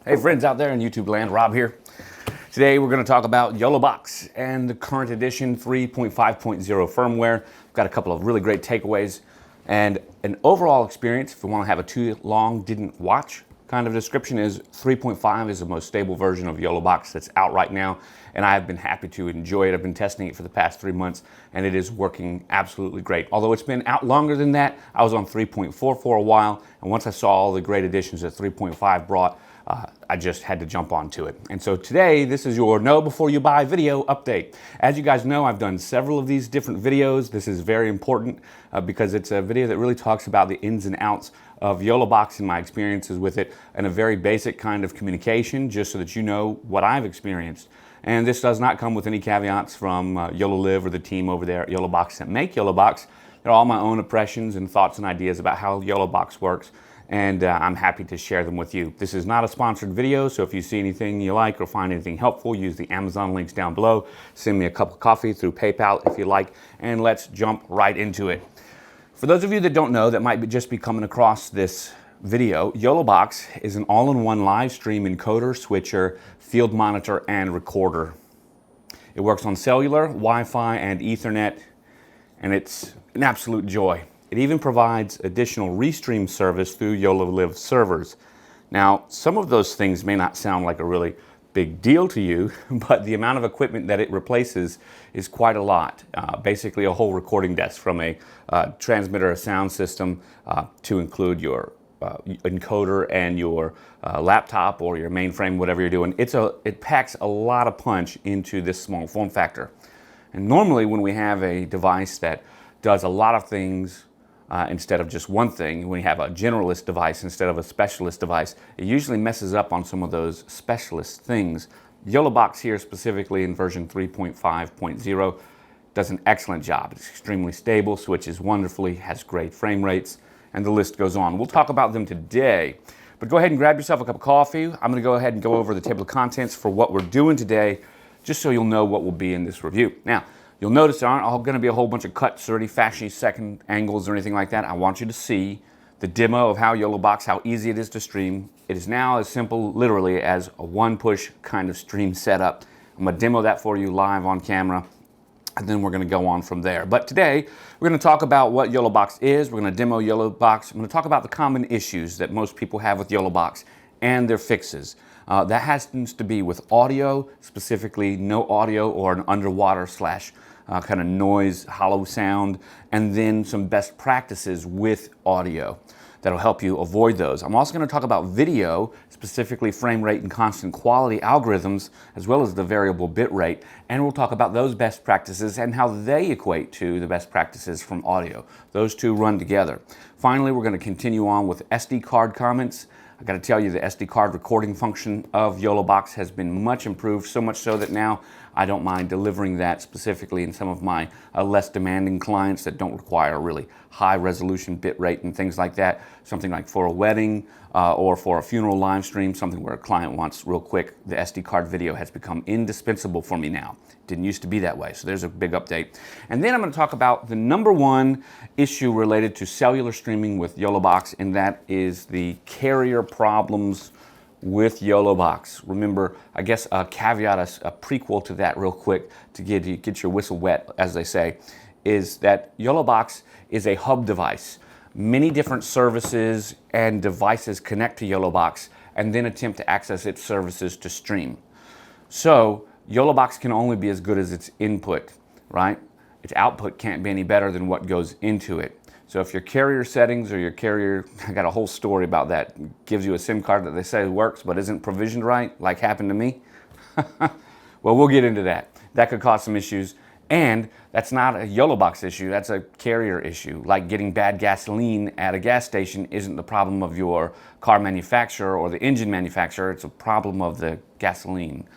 Hey friends out there in YouTube land, Rob here. Today we're going to talk about YoloBox and the current edition 3.5.0 firmware. We've got a couple of really great takeaways and an overall experience. If you want to have a too long didn't watch kind of description, is 3.5 is the most stable version of YoloBox that's out right now, and I have been happy to enjoy it. I've been testing it for the past 3 months and it is working absolutely great. Although it's been out longer than that, I was on 3.4 for a while, and once I saw all the great additions that 3.5 brought, I just had to jump onto it. And so today, this is your Know Before You Buy video update. As you guys know, I've done several of these different videos. This is very important because it's a video that really talks about the ins and outs of YoloBox and my experiences with it, and a very basic kind of communication, just so that you know what I've experienced. And this does not come with any caveats from YoloLive or the team over there at YoloBox that make YoloBox. They're all my own impressions and thoughts and ideas about how YoloBox works, and I'm happy to share them with you. This is not a sponsored video, so if you see anything you like or find anything helpful, use the Amazon links down below. Send me a cup of coffee through PayPal if you like, and let's jump right into it. For those of you that don't know, that might just be coming across this video, YoloBox is an all-in-one live stream encoder, switcher, field monitor, and recorder. It works on cellular, Wi-Fi, and Ethernet, and it's an absolute joy. It even provides additional restream service through YoloLive servers. Now, some of those things may not sound like a really big deal to you, but the amount of equipment that it replaces is quite a lot. Basically a whole recording desk, from a transmitter, a sound system, to include your encoder and your laptop or your mainframe, whatever you're doing. It packs a lot of punch into this small form factor. And normally when we have a device that does a lot of things instead of just one thing, when you have a generalist device instead of a specialist device, it usually messes up on some of those specialist things. YoloBox here, specifically in version 3.5.0, does an excellent job. It's extremely stable, switches wonderfully, has great frame rates, and the list goes on. We'll talk about them today, but go ahead and grab yourself a cup of coffee. I'm going to go ahead and go over the table of contents for what we're doing today, just so you'll know what will be in this review. Now, you'll notice there aren't all going to be a whole bunch of cuts or any fashy second angles or anything like that. I want you to see the demo of how YoloBox, how easy it is to stream. It is now as simple, literally, as a one-push kind of stream setup. I'm going to demo that for you live on camera, and then we're going to go on from there. But today, we're going to talk about what YoloBox is. We're going to demo YoloBox. I'm going to talk about the common issues that most people have with YoloBox and their fixes. That happens to be with audio, specifically no audio or an underwater slash kind of noise, hollow sound, and then some best practices with audio that'll help you avoid those. I'm also going to talk about video, specifically frame rate and constant quality algorithms, as well as the variable bit rate, and we'll talk about those best practices and how they equate to the best practices from audio. Those two run together. Finally, we're going to continue on with SD card comments. I got to tell you, the SD card recording function of YoloBox has been much improved, so much so that now I don't mind delivering that specifically in some of my less demanding clients that don't require really high resolution bit rate and things like that. Something like for a wedding or for a funeral live stream, something where a client wants real quick, the SD card video has become indispensable for me now. Didn't used to be that way, so there's a big update. And then I'm going to talk about the #1 issue related to cellular streaming with YoloBox, and that is the carrier problems with YoloBox. Remember, I guess a caveat, a prequel to that real quick, to get your whistle wet, as they say, is that YoloBox is a hub device. Many different services and devices connect to YoloBox and then attempt to access its services to stream. So YoloBox can only be as good as its input, right? Its output can't be any better than what goes into it. So if your carrier settings or your carrier, I got a whole story about that, gives you a SIM card that they say works but isn't provisioned right, like happened to me, well, we'll get into that. That could cause some issues, and that's not a YoloBox issue, that's a carrier issue. Like getting bad gasoline at a gas station isn't the problem of your car manufacturer or the engine manufacturer, it's a problem of the gasoline.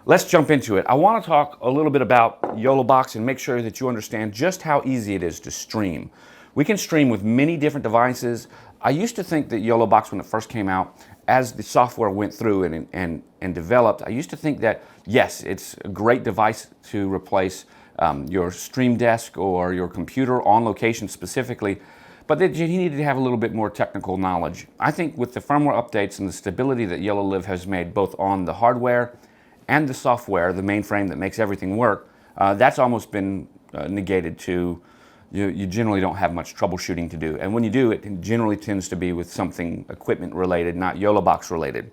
Let's jump into it. I want to talk a little bit about YoloBox and make sure that you understand just how easy it is to stream. We can stream with many different devices. I used to think that YoloBox, when it first came out, as the software went through and developed, I used to think that, yes, it's a great device to replace your Stream Desk or your computer on location specifically, but he needed to have a little bit more technical knowledge. I think with the firmware updates and the stability that YoloLive has made both on the hardware and the software, the mainframe that makes everything work, that's almost been negated to you generally don't have much troubleshooting to do. And when you do, it generally tends to be with something equipment related, not YoloBox related.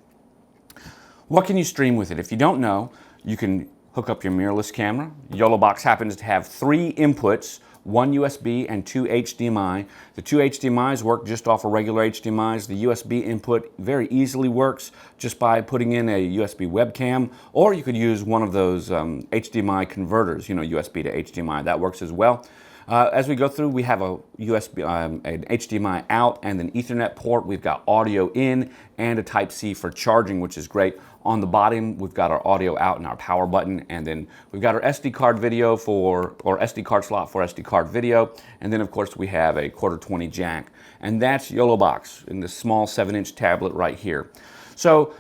What can you stream with it? If you don't know, you can hook up your mirrorless camera. YoloBox happens to have 3 inputs, 1 USB and 2 HDMI. The 2 HDMIs work just off of regular HDMIs. The USB input very easily works just by putting in a USB webcam, or you could use one of those HDMI converters, USB to HDMI. That works as well. As we go through, we have a USB, an HDMI out and an Ethernet port. We've got audio in and a Type-C for charging, which is great. On the bottom, we've got our audio out and our power button, and then we've got our SD card video or SD card slot for SD card video, and then of course we have a 1/4-20 jack, and that's YoloBox in this small 7-inch tablet right here. So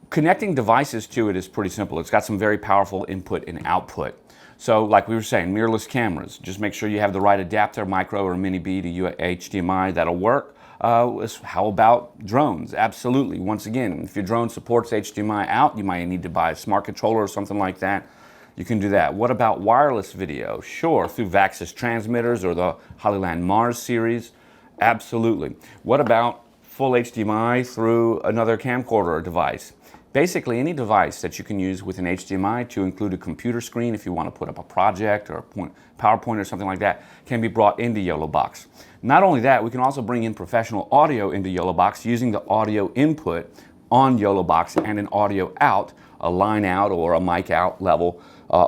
connecting devices to it is pretty simple. It's got some very powerful input and output. So like we were saying, mirrorless cameras, just make sure you have the right adapter, micro or mini B to HDMI, that'll work. How about drones? Absolutely. Once again, if your drone supports HDMI out, you might need to buy a smart controller or something like that. You can do that. What about wireless video? Sure, through Vaxis transmitters or the Hollyland Mars series. Absolutely. What about full HDMI through another camcorder device? Basically, any device that you can use with an HDMI to include a computer screen if you want to put up a project or a PowerPoint or something like that can be brought into YoloBox. Not only that, we can also bring in professional audio into YoloBox using the audio input on YoloBox and an audio out, a line out or a mic out level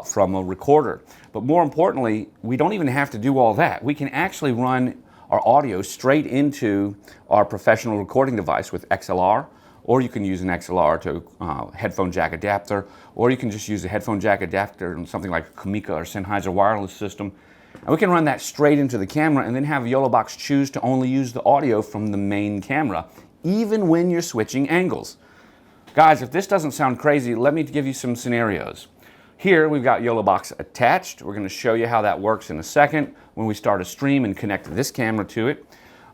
from a recorder. But more importantly, we don't even have to do all that. We can actually run our audio straight into our professional recording device with XLR, or you can use an XLR to headphone jack adapter, or you can just use a headphone jack adapter and something like a Kamika or Sennheiser wireless system. And we can run that straight into the camera and then have YoloBox choose to only use the audio from the main camera, even when you're switching angles. Guys, if this doesn't sound crazy, let me give you some scenarios. Here we've got YoloBox attached. We're going to show you how that works in a second when we start a stream and connect this camera to it.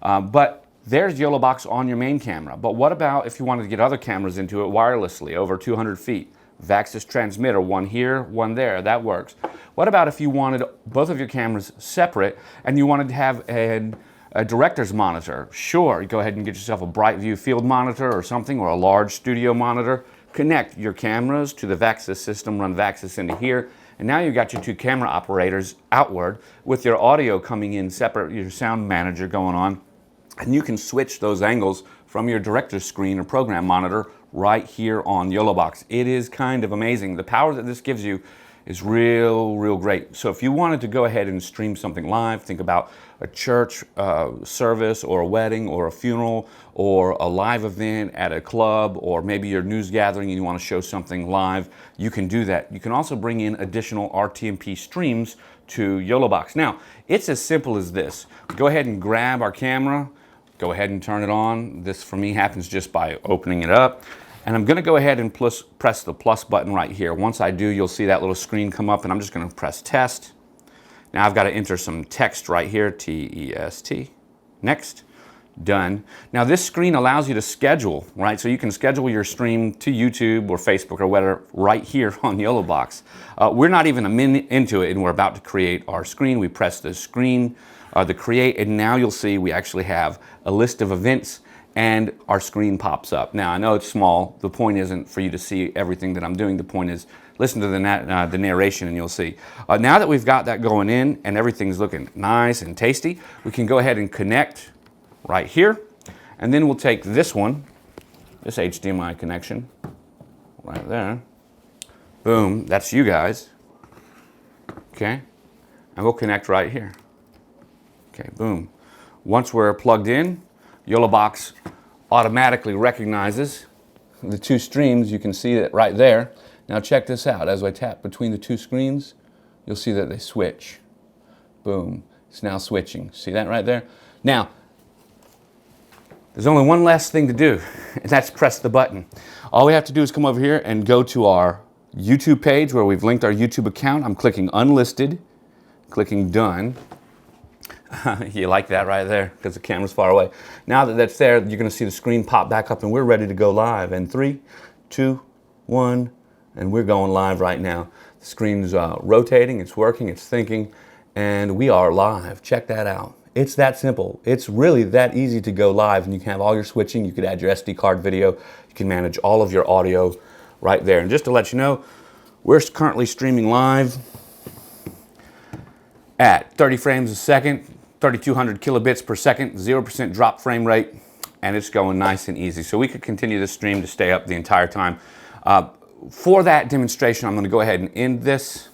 But there's YoloBox on your main camera. But what about if you wanted to get other cameras into it wirelessly over 200 feet? Vaxis transmitter, one here, one there, that works. What about if you wanted both of your cameras separate and you wanted to have a director's monitor? Sure, you go ahead and get yourself a BrightView field monitor or something, or a large studio monitor. Connect your cameras to the Vaxis system, run Vaxis into here, and now you've got your 2 camera operators outward with your audio coming in separate, your sound manager going on, and you can switch those angles from your director's screen or program monitor right here on YoloBox. It is kind of amazing. The power that this gives you is real great. So if you wanted to go ahead and stream something live, think about a church service or a wedding or a funeral or a live event at a club, or maybe your news gathering and you want to show something live, you can do that. You can also bring in additional RTMP streams to YoloBox. Now, it's as simple as this. Go ahead and grab our camera, go ahead and turn it on. This for me happens just by opening it up. And I'm going to go ahead and press the plus button right here. Once I do, you'll see that little screen come up, and I'm just going to press test. Now I've got to enter some text right here, T-E-S-T. Next. Done. Now this screen allows you to schedule, right? So you can schedule your stream to YouTube or Facebook or whatever right here on YoloBox. We're not even a minute into it, and we're about to create our screen. We press the screen, the create, and now you'll see we actually have a list of events and our screen pops up. Now I know it's small. The point isn't for you to see everything that I'm doing. The point is listen to the narration and you'll see. Now that we've got that going in and everything's looking nice and tasty, we can go ahead and connect right here. And then we'll take this one, this HDMI connection right there. Boom, that's you guys. Okay, and we'll connect right here. Okay, boom. Once we're plugged in, YoloBox automatically recognizes the 2 streams. You can see it right there. Now check this out. As I tap between the 2 screens, you'll see that they switch. Boom. It's now switching. See that right there? Now, there's only one last thing to do, and that's press the button. All we have to do is come over here and go to our YouTube page where we've linked our YouTube account. I'm clicking unlisted, clicking done. You like that right there because the camera's far away. Now that that's there, you're going to see the screen pop back up and we're ready to go live. And 3, 2, 1, and we're going live right now. The screen's rotating, it's working, it's thinking, and we are live. Check that out. It's that simple. It's really that easy to go live, and you can have all your switching. You could add your SD card video. You can manage all of your audio right there. And just to let you know, we're currently streaming live at 30 frames a second, 3,200 kilobits per second, 0% drop frame rate, and it's going nice and easy. So we could continue this stream to stay up the entire time. For that demonstration, I'm going to go ahead and end this,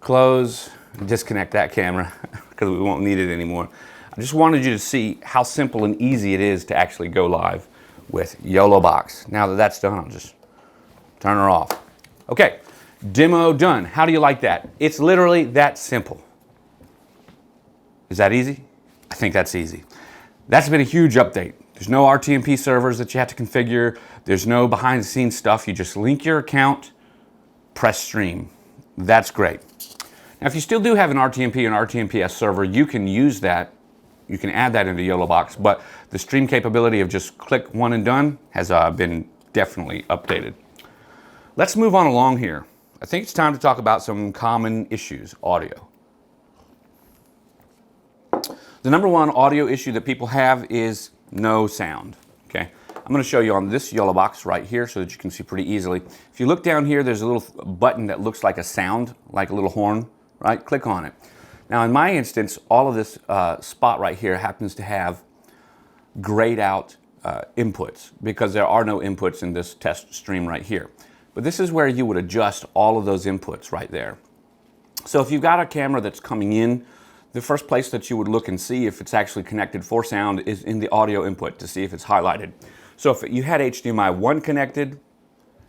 close, and disconnect that camera because we won't need it anymore. I just wanted you to see how simple and easy it is to actually go live with YoloBox. Now that that's done, I'll just turn her off. Okay, demo done. How do you like that? It's literally that simple. Is that easy? I think that's easy. That's been a huge update. There's no RTMP servers that you have to configure. There's no behind the scenes stuff. You just link your account, press stream. That's great. Now, if you still do have an RTMP and RTMPS server, you can use that. You can add that into YoloBox, but the stream capability of just click one and done has been definitely updated. Let's move on along here. I think it's time to talk about some common issues, audio. The number one audio issue that people have is no sound, okay? I'm gonna show you on this YoloBox right here so that you can see pretty easily. If you look down here, there's a little button that looks like a sound, like a little horn, right? Click on it. Now in my instance, all of this spot right here happens to have grayed out inputs because there are no inputs in this test stream right here. But this is where you would adjust all of those inputs right there. So if you've got a camera that's coming in, the first place that you would look and see if it's actually connected for sound is in the audio input to see if it's highlighted. So if you had HDMI 1 connected,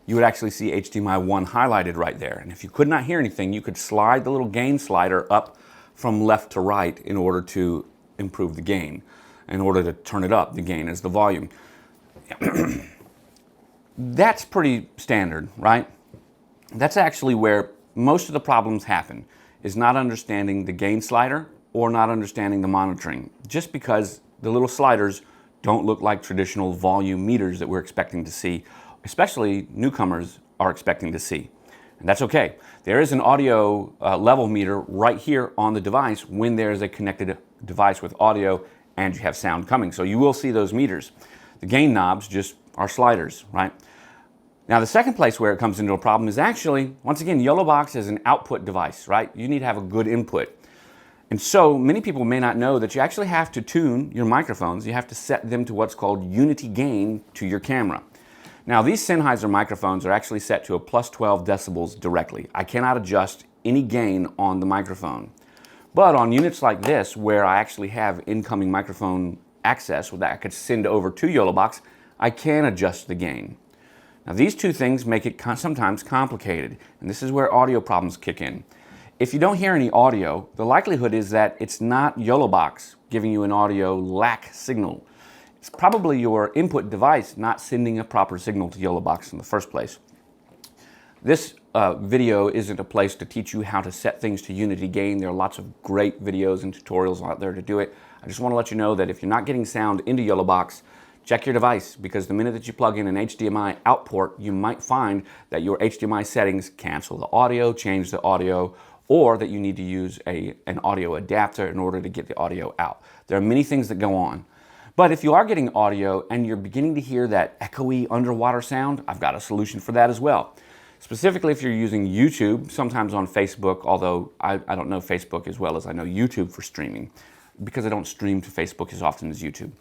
you would actually see HDMI 1 highlighted right there. And if you could not hear anything, you could slide the little gain slider up from left to right in order to improve the gain. In order to turn it up, the gain is the volume. That's pretty standard, right? That's actually where most of the problems happen, is not understanding the gain slider or not understanding the monitoring, just because the little sliders don't look like traditional volume meters that we're expecting to see, especially newcomers are expecting to see. And that's okay. There is an audio level meter right here on the device when there's a connected device with audio and you have sound coming. So you will see those meters. The gain knobs just are sliders, right? Now the second place where it comes into a problem is actually, once again, YoloBox is an output device, right? You need to have a good input. And so many people may not know that you actually have to tune your microphones. You have to set them to what's called unity gain to your camera. Now these Sennheiser microphones are actually set to a plus 12 decibels directly. I cannot adjust any gain on the microphone. But on units like this, where I actually have incoming microphone access that I could send over to YoloBox, I can adjust the gain. Now these two things make it sometimes complicated, and this is where audio problems kick in. If you don't hear any audio, the likelihood is that it's not YoloBox giving you an audio lack signal. It's probably your input device not sending a proper signal to YoloBox in the first place. This video isn't a place to teach you how to set things to unity gain. There are lots of great videos and tutorials out there to do it. I just want to let you know that if you're not getting sound into YoloBox, check your device, because the minute that you plug in an HDMI out port, you might find that your HDMI settings cancel the audio, change the audio, or that you need to use an audio adapter in order to get the audio out. There are many things that go on. But if you are getting audio and you're beginning to hear that echoey underwater sound, I've got a solution for that as well. Specifically if you're using YouTube, sometimes on Facebook, although I don't know Facebook as well as I know YouTube for streaming, because I don't stream to Facebook as often as YouTube.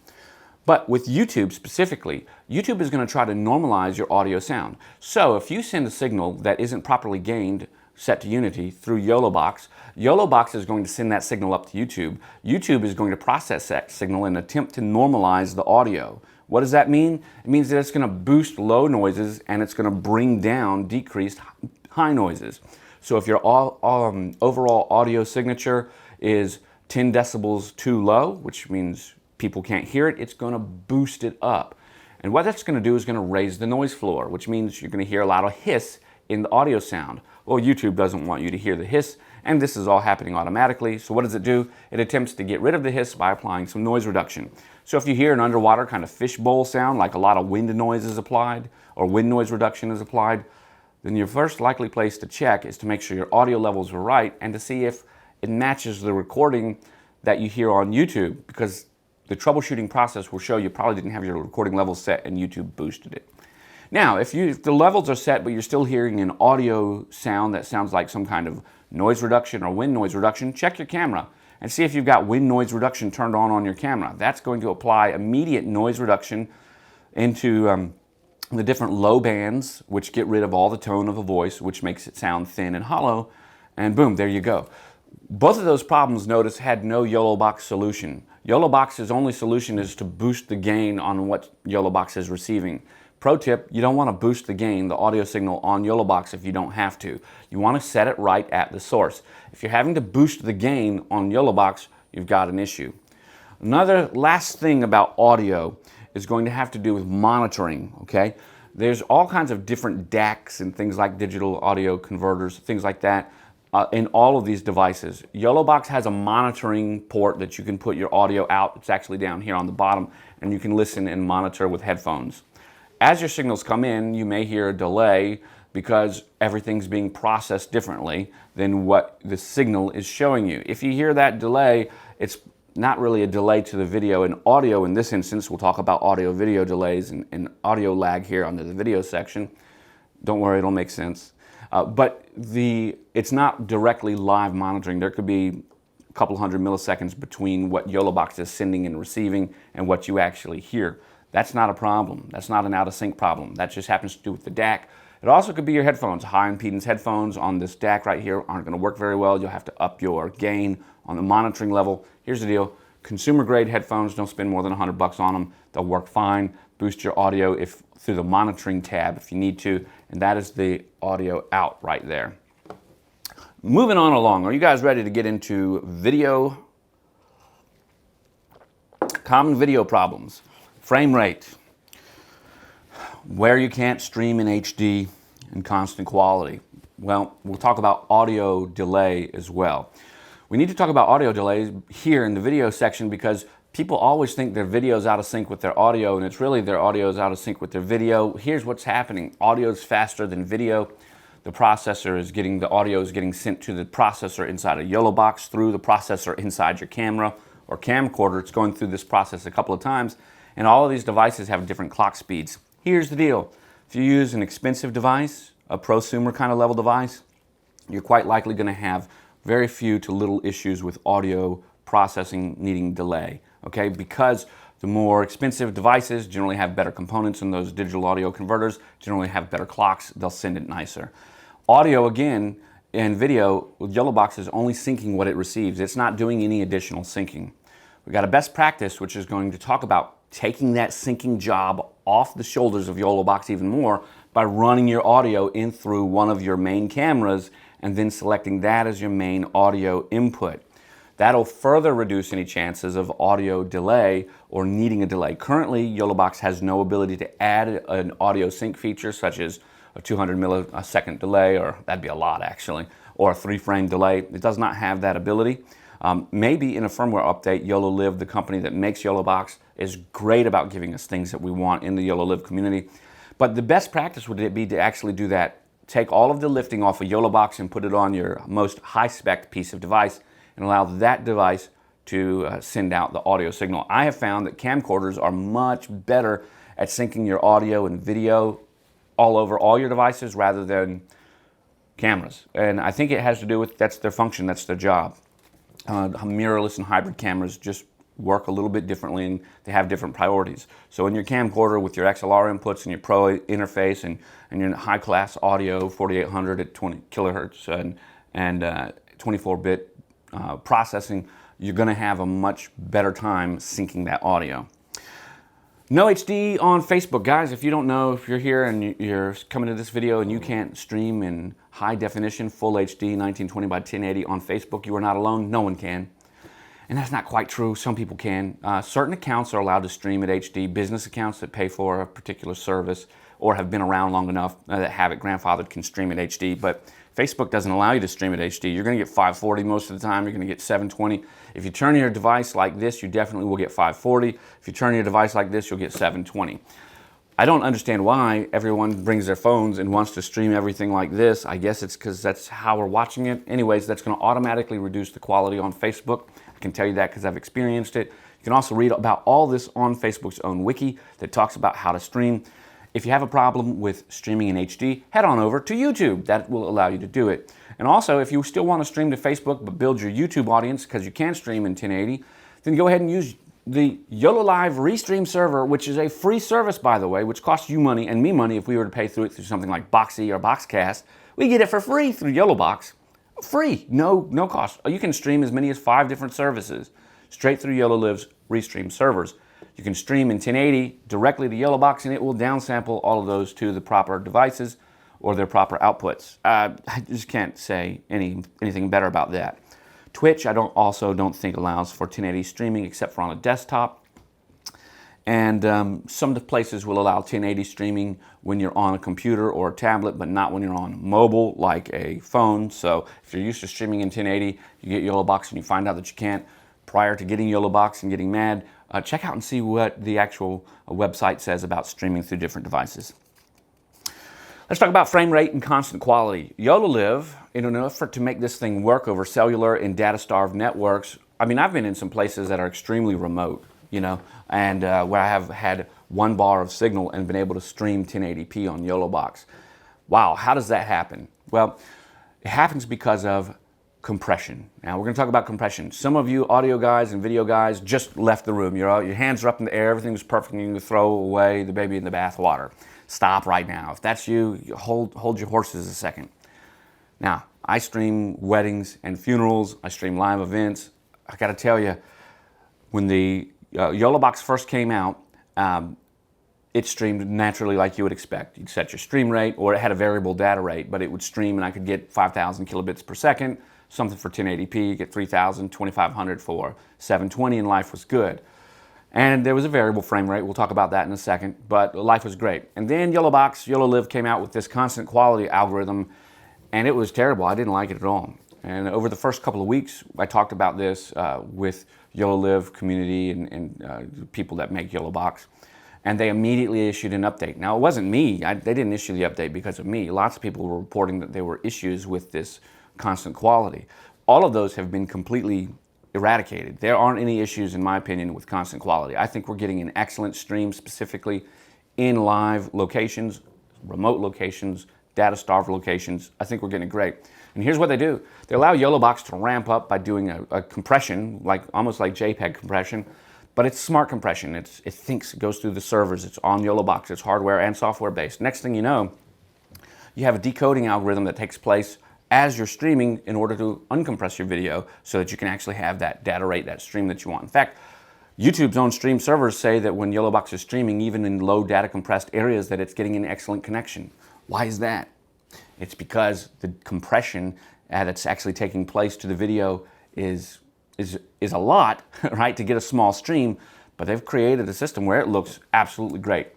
But with YouTube specifically, YouTube is going to try to normalize your audio sound. So if you send a signal that isn't properly gained, set to unity through YoloBox, YoloBox is going to send that signal up to YouTube. YouTube is going to process that signal and attempt to normalize the audio. What does that mean? It means that it's going to boost low noises and it's going to bring down decreased high noises. So if your overall audio signature is 10 decibels too low, which means people can't hear it, it's going to boost it up. And what that's going to do is going to raise the noise floor, which means you're going to hear a lot of hiss in the audio sound. Well, YouTube doesn't want you to hear the hiss, And this is all happening automatically. So what does it do? It attempts to get rid of the hiss by applying some noise reduction. So if you hear an underwater kind of fishbowl sound, like a lot of wind noise is applied, or wind noise reduction is applied, then your first likely place to check is to make sure your audio levels are right and to see if it matches the recording that you hear on YouTube, because the troubleshooting process will show you probably didn't have your recording levels set and YouTube boosted it. Now, if the levels are set but you're still hearing an audio sound that sounds like some kind of noise reduction or wind noise reduction, check your camera and see if you've got wind noise reduction turned on your camera. That's going to apply immediate noise reduction into the different low bands, which get rid of all the tone of a voice, which makes it sound thin and hollow, and boom, there you go. Both of those problems, notice, had no YoloBox solution. YoloBox's only solution is to boost the gain on what YoloBox is receiving. Pro tip, you don't want to boost the gain, the audio signal on YoloBox if you don't have to. You want to set it right at the source. If you're having to boost the gain on YoloBox, you've got an issue. Another last thing about audio is going to have to do with monitoring, okay? There's all kinds of different DACs and things like digital audio converters, things like that, in all of these devices. YoloBox has a monitoring port that you can put your audio out. It's actually down here on the bottom, and you can listen and monitor with headphones. As your signals come in, you may hear a delay because everything's being processed differently than what the signal is showing you. If you hear that delay, it's not really a delay to the video. In audio, in this instance, we'll talk about audio-video delays and audio lag here under the video section. Don't worry, it'll make sense. But it's not directly live monitoring. There could be a couple hundred milliseconds between what YoloBox is sending and receiving and what you actually hear. That's not a problem. That's not an out-of-sync problem. That just happens to do with the DAC. It also could be your headphones. High impedance headphones on this DAC right here aren't going to work very well. You'll have to up your gain on the monitoring level. Here's the deal. Consumer-grade headphones, don't spend more than $100 on them. They'll work fine. Boost your audio through the monitoring tab if you need to, and that is the audio out right there. Moving on along, are you guys ready to get into video? Common video problems. Frame rate, where you can't stream in HD and constant quality. Well, we'll talk about audio delay as well. We need to talk about audio delays here in the video section because people always think their video is out of sync with their audio, and it's really their audio is out of sync with their video. Here's what's happening. Audio is faster than video. The processor is the audio is getting sent to the processor inside a YoloBox through the processor inside your camera or camcorder. It's going through this process a couple of times. And all of these devices have different clock speeds. Here's the deal. If you use an expensive device, a prosumer kind of level device, you're quite likely going to have very few to little issues with audio processing needing delay, okay? Because the more expensive devices generally have better components in those digital audio converters, generally have better clocks, they'll send it nicer. Audio, again, and video, with YoloBox is only syncing what it receives. It's not doing any additional syncing. We've got a best practice, which is going to talk about taking that syncing job off the shoulders of YoloBox even more by running your audio in through one of your main cameras and then selecting that as your main audio input. That'll further reduce any chances of audio delay or needing a delay. Currently, YoloBox has no ability to add an audio sync feature such as a 200 millisecond delay, or that'd be a lot actually, or a 3-frame delay. It does not have that ability. Maybe in a firmware update, YoloLive, the company that makes YoloBox, is great about giving us things that we want in the YoloLive community. But the best practice would be to actually do that. Take all of the lifting off of YoloBox and put it on your most high-spec piece of device and allow that device to send out the audio signal. I have found that camcorders are much better at syncing your audio and video all over all your devices rather than cameras. And I think it has to do with that's their function, that's their job. Mirrorless and hybrid cameras just work a little bit differently and they have different priorities. So in your camcorder with your XLR inputs and your Pro interface and your high-class audio, 4800 at 20 kilohertz and 24-bit processing, you're going to have a much better time syncing that audio. No HD on Facebook, guys. If you don't know, if you're here and you're coming to this video and you can't stream in high definition, full HD, 1920 by 1080 on Facebook, you are not alone. No one can. And that's not quite true. Some people can. Certain accounts are allowed to stream at HD. Business accounts that pay for a particular service or have been around long enough that have it grandfathered can stream at HD. But Facebook doesn't allow you to stream at HD. You're going to get 540 most of the time. You're going to get 720. If you turn your device like this, you definitely will get 540. If you turn your device like this, you'll get 720. I don't understand why everyone brings their phones and wants to stream everything like this. I guess it's because that's how we're watching it. Anyways, that's going to automatically reduce the quality on Facebook. I can tell you that because I've experienced it. You can also read about all this on Facebook's own wiki that talks about how to stream. If you have a problem with streaming in HD, head on over to YouTube. That will allow you to do it. And also, if you still want to stream to Facebook but build your YouTube audience because you can stream in 1080, then go ahead and use the YoloLive Restream server, which is a free service, by the way, which costs you money and me money if we were to pay through it through something like Boxy or Boxcast. We get it for free through YoloBox. Free, no cost. You can stream as many as 5 different services straight through YoloLive's Restream servers. You can stream in 1080 directly to YoloBox, and it will downsample all of those to the proper devices or their proper outputs. I just can't say anything better about that. Twitch, I also don't think allows for 1080 streaming except for on a desktop. And some of the places will allow 1080 streaming when you're on a computer or a tablet, but not when you're on mobile like a phone. So if you're used to streaming in 1080, you get YoloBox and you find out that you can't prior to getting YoloBox and getting mad, check out and see what the actual website says about streaming through different devices. Let's talk about frame rate and constant quality. YoloLive, in an effort to make this thing work over cellular and data-starved networks, I mean, I've been in some places that are extremely remote, and where I have had 1 bar of signal and been able to stream 1080p on YoloBox. Wow, how does that happen? Well, it happens because of compression. Now, we're going to talk about compression. Some of you audio guys and video guys just left the room. Your hands are up in the air, everything's perfect, and you can throw away the baby in the bathwater. Stop right now. If that's you, hold your horses a second. Now, I stream weddings and funerals. I stream live events. I got to tell you, when the YoloBox first came out, it streamed naturally like you would expect. You'd set your stream rate, or it had a variable data rate, but it would stream and I could get 5,000 kilobits per second, something for 1080p, you get 3,000, 2,500 for 720, and life was good. And there was a variable frame rate. We'll talk about that in a second, but life was great. And then YoloLive came out with this constant quality algorithm, and it was terrible. I didn't like it at all. And over the first couple of weeks, I talked about this with YoloLive community and people that make YoloBox, and they immediately issued an update. Now, it wasn't me. They didn't issue the update because of me. Lots of people were reporting that there were issues with this constant quality. All of those have been completely eradicated. There aren't any issues, in my opinion, with constant quality. I think we're getting an excellent stream, specifically in live locations, remote locations, data-starved locations. I think we're getting great. And here's what they do. They allow YoloBox to ramp up by doing a compression, almost like JPEG compression, but it's smart compression. It thinks, it goes through the servers. It's on YoloBox. It's hardware and software based. Next thing you know, you have a decoding algorithm that takes place as you're streaming in order to uncompress your video so that you can actually have that data rate, that stream that you want. In fact, YouTube's own stream servers say that when YoloBox is streaming, even in low data compressed areas, that it's getting an excellent connection. Why is that? It's because the compression that's actually taking place to the video is a lot, right, to get a small stream, but they've created a system where it looks absolutely great.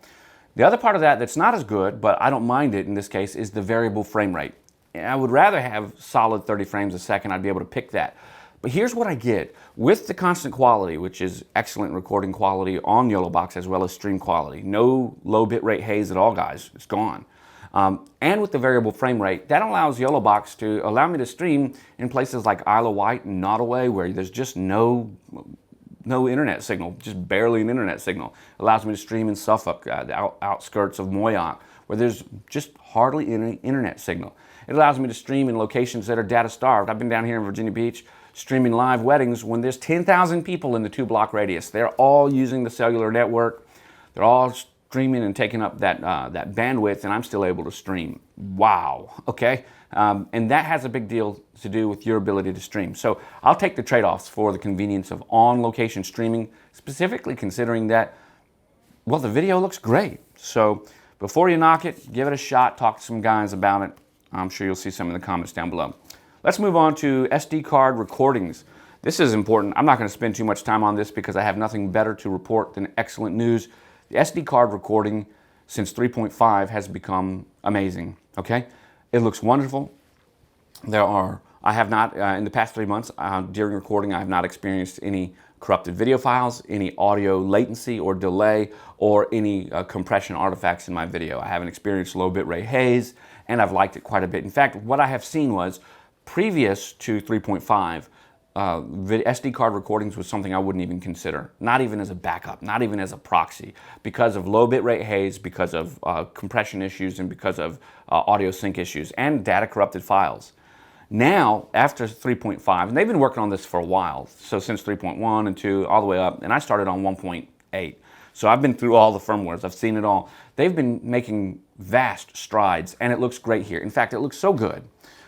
The other part of that that's not as good, but I don't mind it in this case, is the variable frame rate. I would rather have solid 30 frames a second. I'd be able to pick that. But here's what I get. With the constant quality, which is excellent recording quality on YoloBox as well as stream quality, no low bitrate haze at all, guys. It's gone. And with the variable frame rate, that allows YoloBox to allow me to stream in places like Isle of Wight and Nottoway, where there's just no internet signal, just barely an internet signal. It allows me to stream in Suffolk, the outskirts of Moyock, where there's just hardly any internet signal. It allows me to stream in locations that are data starved. I've been down here in Virginia Beach streaming live weddings when there's 10,000 people in the 2-block radius. They're all using the cellular network. They're all streaming and taking up that bandwidth, and I'm still able to stream. Wow, okay? And that has a big deal to do with your ability to stream. So I'll take the trade-offs for the convenience of on-location streaming, specifically considering that, well, the video looks great. So before you knock it, give it a shot, talk to some guys about it. I'm sure you'll see some in the comments down below. Let's move on to SD card recordings. This is important. I'm not going to spend too much time on this because I have nothing better to report than excellent news. The SD card recording since 3.5 has become amazing, okay? It looks wonderful. I have not, in the past 3 months, during recording, I have not experienced any corrupted video files, any audio latency or delay, or any compression artifacts in my video. I haven't experienced low bitrate haze, and I've liked it quite a bit. In fact, what I have seen was, previous to 3.5, SD card recordings was something I wouldn't even consider, not even as a backup, not even as a proxy, because of low bitrate haze, because of compression issues, and because of audio sync issues, and data corrupted files. Now, after 3.5, and they've been working on this for a while, so since 3.1 and 2, all the way up, and I started on 1.8. So I've been through all the firmwares, I've seen it all. They've been making vast strides, and it looks great here. In fact, it looks so good,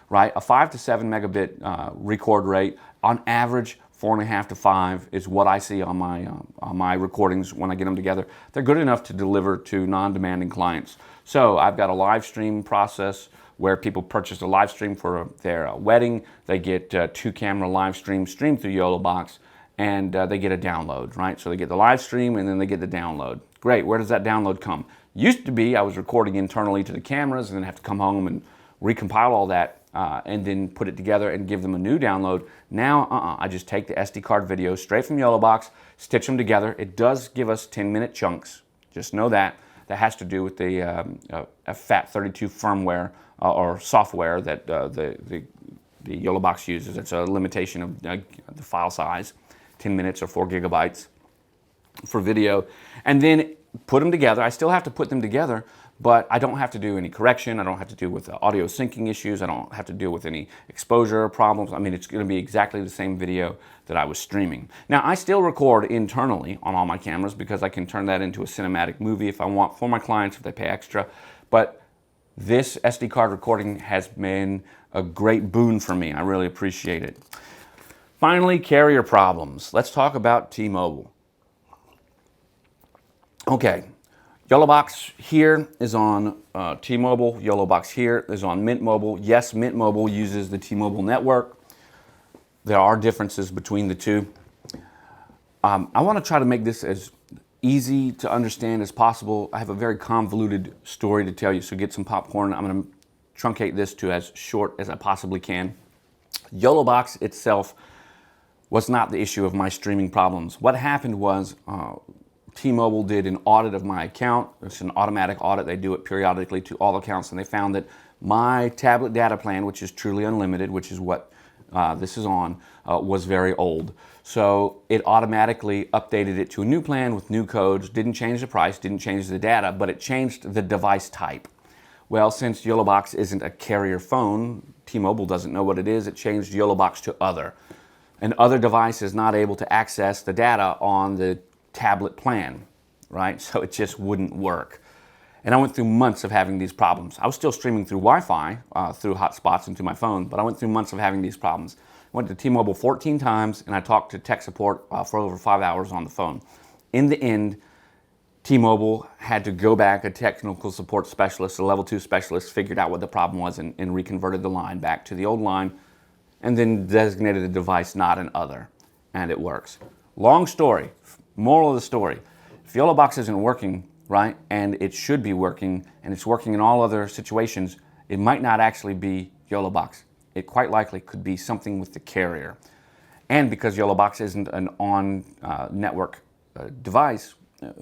right? A 5 to 7 megabit record rate, on average, 4.5 to 5 is what I see on my recordings when I get them together. They're good enough to deliver to non-demanding clients. So I've got a live stream process where people purchase a live stream for their wedding. They get 2-camera live streamed through YoloBox, and they get a download, right? So they get the live stream and then they get the download. Great, where does that download come? Used to be I was recording internally to the cameras and then have to come home and recompile all that and then put it together and give them a new download. Now, I just take the SD card videos straight from YoloBox, stitch them together. It does give us 10-minute chunks, just know that. That has to do with the FAT32 firmware or software that the YoloBox uses. It's a limitation of the file size, 10 minutes or 4 gigabytes for video. And then put them together. I still have to put them together, but I don't have to do any correction. I don't have to deal with audio syncing issues. I don't have to deal with any exposure problems. I mean, it's going to be exactly the same video that I was streaming. Now, I still record internally on all my cameras because I can turn that into a cinematic movie if I want for my clients, if they pay extra. But this SD card recording has been a great boon for me. I really appreciate it. Finally, carrier problems. Let's talk about T-Mobile. Okay. YoloBox here is on T-Mobile. YoloBox here is on Mint Mobile. Yes, Mint Mobile uses the T-Mobile network. There are differences between the two. I want to try to make this as easy to understand as possible. I have a very convoluted story to tell you, so get some popcorn. I'm going to truncate this to as short as I possibly can. YoloBox itself was not the issue of my streaming problems. What happened was T-Mobile did an audit of my account. It's an automatic audit. They do it periodically to all accounts, and they found that my tablet data plan, which is truly unlimited, which is what this is on, was very old. So it automatically updated it to a new plan with new codes, didn't change the price, didn't change the data, but it changed the device type. Well, since YoloBox isn't a carrier phone, T-Mobile doesn't know what it is, it changed YoloBox to other. An other device is not able to access the data on the tablet plan, right? So it just wouldn't work. And I went through months of having these problems. I was still streaming through Wi-Fi, through hotspots into my phone, but I went through months of having these problems. I went to T-Mobile 14 times, and I talked to tech support for over 5 hours on the phone. In the end, T-Mobile had to go back, a technical support specialist, a level 2 specialist, figured out what the problem was and reconverted the line back to the old line, and then designated the device not an other, and it works. Long story, moral of the story, if YoloBox isn't working, right, and it should be working, and it's working in all other situations, it might not actually be YoloBox. It quite likely could be something with the carrier. And because YoloBox isn't an on-network device,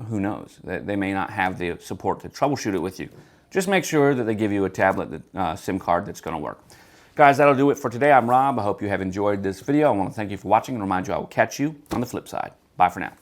who knows? They may not have the support to troubleshoot it with you. Just make sure that they give you a tablet SIM card that's going to work. Guys, that'll do it for today. I'm Rob. I hope you have enjoyed this video. I want to thank you for watching and remind you I will catch you on the flip side. Bye for now.